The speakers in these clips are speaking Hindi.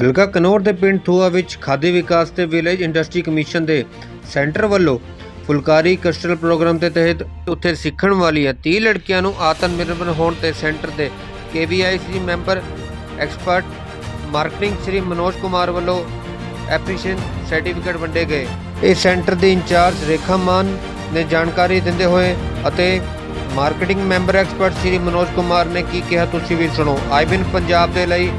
ਹਲਕਾ ਘਨੌਰ ਦੇ ਪਿੰਡ ਥੂਆ ਵਿੱਚ ਖਾਦੀ ਵਿਕਾਸ ਤੇ ਵਿਲੇਜ ਇੰਡਸਟਰੀ ਕਮਿਸ਼ਨ ਦੇ ਸੈਂਟਰ ਵੱਲੋਂ ਫੁਲਕਾਰੀ ਕਸਟਰਲ ਪ੍ਰੋਗਰਾਮ ਦੇ ਤਹਿਤ ਉੱਥੇ ਸਿੱਖਣ ਵਾਲੀਆਂ 30 ਲੜਕੀਆਂ ਨੂੰ ਆਤਮ ਨਿਰਭਰ ਹੋਣ ਤੇ ਸੈਂਟਰ ਦੇ KVIC member expert marketing Shri Manoj Kumar ਵੱਲੋਂ ਐਪਰੀਸ਼ੀਏਸ਼ਨ ਸਰਟੀਫਿਕੇਟ ਵੰਡੇ ਗਏ। ਇਸ ਸੈਂਟਰ ਦੇ ਇੰਚਾਰਜ ਰੇਖਾ ਮਾਨ ਨੇ ਜਾਣਕਾਰੀ ਦਿੰਦੇ ਹੋਏ ਅਤੇ marketing member expert Shri Manoj Kumar ने ਕੀ ਕਿਹਾ ਤੁਸੀਂ ਵੀ ਸੁਣੋ। ਆਈਬਿਨ ਪੰਜਾਬ ਦੇ ਲਈ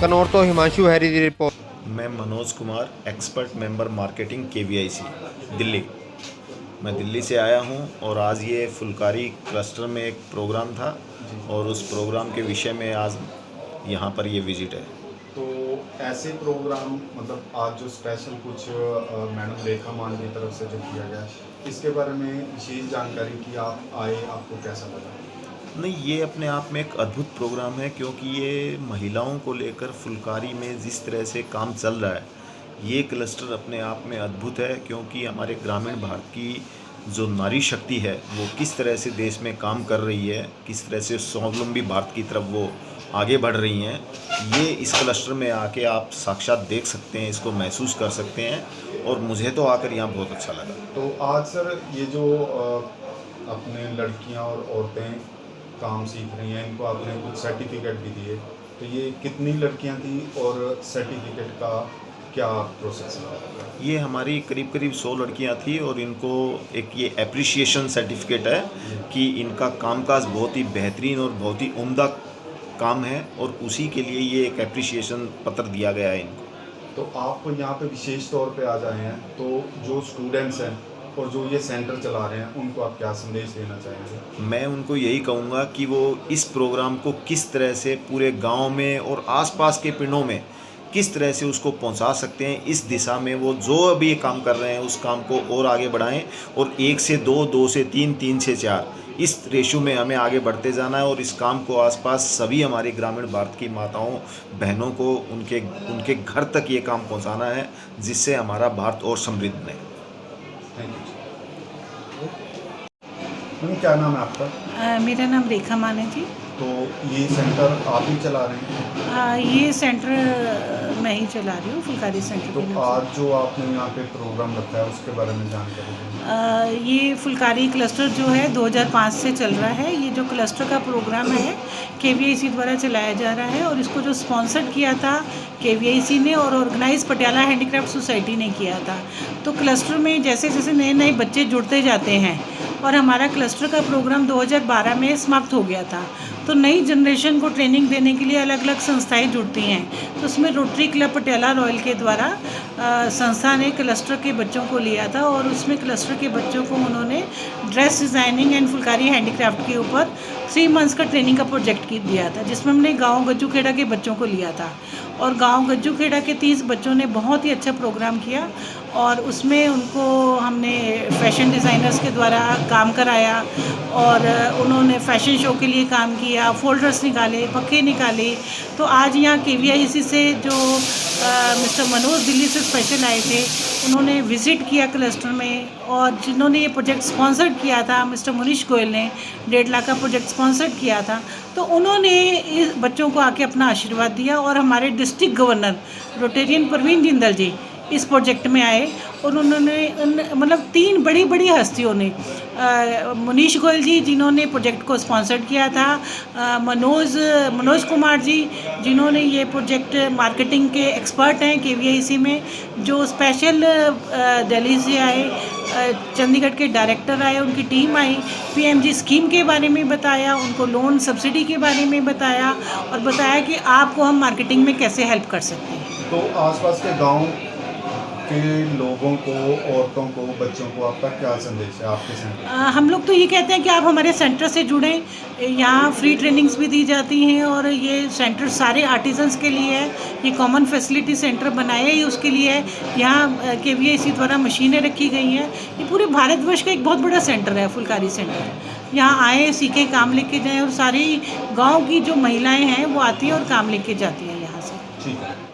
कनौर तो हिमांशु हैरी की रिपोर्ट। मैं Manoj Kumar expert member marketing KVIC Delhi. मैं दिल्ली से आया हूं और आज ये फुलकारी क्लस्टर में एक प्रोग्राम था और उस प्रोग्राम के विषय में आज यहाँ पर ये विजिट है। तो ऐसे प्रोग्राम मतलब आज जो स्पेशल कुछ मैडम रेखा मान की तरफ से जो किया गया इसके बारे में विशेष जानकारी की आप आए, आपको कैसा लगा? नहीं, ये अपने आप में एक अद्भुत प्रोग्राम है क्योंकि ये महिलाओं को लेकर फुलकारी में जिस तरह से काम चल रहा है ये क्लस्टर अपने आप में अद्भुत है क्योंकि हमारे ग्रामीण भारत की जो नारी शक्ति है वो किस तरह से देश में काम कर रही है, किस तरह से स्वावलंबी भारत की तरफ वो आगे बढ़ रही हैं, ये इस क्लस्टर में आके आप साक्षात देख सकते हैं, इसको महसूस कर सकते हैं और मुझे तो आकर यहाँ बहुत अच्छा लगा। तो आज सर ये जो अपने लड़कियाँ और औरतें काम सीख रही हैं इनको आपने कुछ सर्टिफिकेट भी दिए, तो ये कितनी लड़कियां थी और सर्टिफिकेट का क्या प्रोसेस है? ये हमारी करीब करीब 100 लड़कियां थी और इनको एक ये एप्रिशिएशन सर्टिफिकेट है कि इनका कामकाज बहुत ही बेहतरीन और बहुत ही उम्दा काम है और उसी के लिए ये एक एप्रिशिएशन पत्र दिया गया है इनको। तो आप यहाँ पे विशेष तौर पे आ जाए हैं, तो जो स्टूडेंट्स हैं और जो ये सेंटर चला रहे हैं उनको आप क्या संदेश देना चाहेंगे? मैं उनको यही कहूँगा कि वो इस प्रोग्राम को किस तरह से पूरे गांव में और आसपास के पिंडों में किस तरह से उसको पहुंचा सकते हैं, इस दिशा में वो जो अभी ये काम कर रहे हैं उस काम को और आगे बढ़ाएं और 1 से 2, 2 से 3, 3 से 4 इस रेशो में हमें आगे बढ़ते जाना है और इस काम को आसपास सभी हमारी ग्रामीण भारत की माताओं बहनों को उनके घर तक ये काम पहुँचाना है जिससे हमारा भारत और समृद्ध बने। क्या नाम है आपका? मेरा नाम रेखा मान है जी। तो ये सेंटर आप ही चला रहे हैं? ये सेंटर मैं ही चला रही हूँ, फुलकारी सेंटर। तो आज जो आपने यहाँ पे प्रोग्राम रखा है उसके बारे में जानकारी दें। ये फुलकारी क्लस्टर जो है 2005 से चल रहा है। ये जो क्लस्टर का प्रोग्राम है KVIC द्वारा चलाया जा रहा है और इसको जो स्पॉन्सर्ड किया था KVIC ने और ऑर्गेनाइज पटियाला हैंडीक्राफ्ट सोसाइटी ने किया था। तो क्लस्टर में जैसे जैसे नए नए बच्चे जुड़ते जाते हैं और हमारा क्लस्टर का प्रोग्राम 2012 में समाप्त हो गया था, तो नई जनरेशन को ट्रेनिंग देने के लिए अलग अलग संस्थाएं जुड़ती हैं। तो उसमें रोटरी क्लब पटियाला रॉयल के द्वारा संस्था ने क्लस्टर के बच्चों को लिया था और उसमें क्लस्टर के बच्चों को उन्होंने dress designing and Phulkari handicraft के ऊपर 3 मंथ्स का ट्रेनिंग का प्रोजेक्ट दिया था, जिसमें हमने गाँव गज्जूखेड़ा के बच्चों को लिया था और गाँव गज्जूखेड़ा के 30 बच्चों ने बहुत ही अच्छा प्रोग्राम किया और उसमें उनको हमने फैशन डिज़ाइनर्स के द्वारा काम कराया और उन्होंने फैशन शो के लिए काम किया, फोल्डर्स निकाले, पक्के निकाले। तो आज यहाँ KVIC से जो मिस्टर मनोज दिल्ली से स्पेशल आए थे उन्होंने विज़िट किया क्लस्टर में और जिन्होंने ये प्रोजेक्ट स्पॉन्सर्ड किया था मिस्टर मुनीश गोयल ने 1.5 लाख का प्रोजेक्ट स्पॉन्सर्ड किया था, तो उन्होंने इस बच्चों को आके अपना आशीर्वाद दिया और हमारे district governor Rotarian Parveen Jindal ji इस प्रोजेक्ट में आए और उन्होंने मतलब 3 बड़ी बड़ी हस्तियों ने मुनीश गोयल जी जिन्होंने प्रोजेक्ट को स्पॉन्सर्ड किया था, मनोज कुमार जी जिन्होंने ये प्रोजेक्ट मार्केटिंग के एक्सपर्ट हैं KVIC में, जो स्पेशल दिल्ली से आए, चंडीगढ़ के डायरेक्टर आए, उनकी टीम आई, PMG स्कीम के बारे में बताया, उनको लोन सब्सिडी के बारे में बताया और बताया कि आपको हम मार्केटिंग में कैसे हेल्प कर सकते हैं। तो आसपास के गांव के लोगों को, औरतों को, बच्चों को आपका क्या संदेश है आपके सेंटर? हम लोग तो ये कहते हैं कि आप हमारे सेंटर से जुड़ें, यहाँ फ्री ट्रेनिंग्स भी दी जाती हैं और ये सेंटर सारे आर्टिजन्स के लिए है। ये कॉमन फैसिलिटी सेंटर बनाया ही उसके लिए है। यहाँ KVIC द्वारा मशीनें रखी गई हैं। ये पूरे भारतवर्ष का एक बहुत बड़ा सेंटर है फुलकारी सेंटर। यहाँ आए, सीखें, काम लेके जाएँ और सारी गाँव की जो महिलाएँ हैं वो आती हैं और काम लेके जाती हैं यहाँ से। ठीक है।